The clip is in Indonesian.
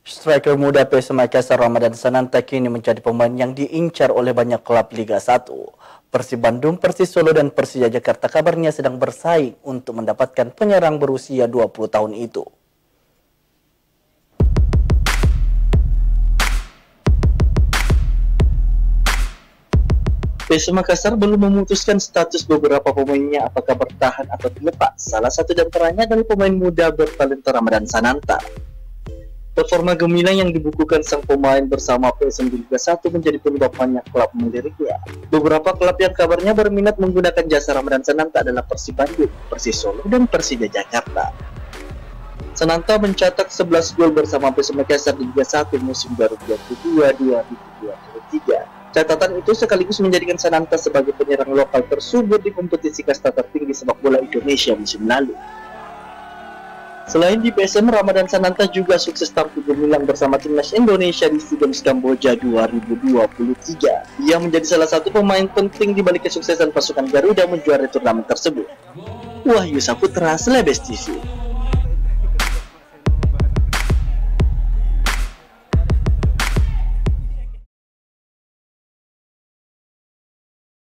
Striker muda PSM Makassar Ramadan Sananta kini menjadi pemain yang diincar oleh banyak klub Liga 1. Persib Bandung, Persis Solo, dan Persija Jakarta kabarnya sedang bersaing untuk mendapatkan penyerang berusia 20 tahun itu. PSM Makassar belum memutuskan status beberapa pemainnya apakah bertahan atau dilepas. Salah satu di antaranya adalah pemain muda bertalenta Ramadan Sananta. Performa gemilang yang dibukukan sang pemain bersama PSM di Liga 1 menjadi penyebab banyak klub meliriknya. Beberapa klub yang kabarnya berminat menggunakan jasa Ramadan Sananta adalah Persib Bandung, Persis Solo, dan Persija Jakarta. Sananta mencetak 11 gol bersama PSM Makassar di Liga 1 musim 2022-2023. Catatan itu sekaligus menjadikan Sananta sebagai penyerang lokal tersubur di kompetisi kasta tertinggi sepak bola Indonesia musim lalu. Selain di PSM, Ramadan Sananta juga sukses tampil gemilang bersama timnas Indonesia di SEA Games Kamboja 2023. Ia menjadi salah satu pemain penting di balik kesuksesan pasukan Garuda menjuarai turnamen tersebut. Wahyu Saputra, Slebes TV.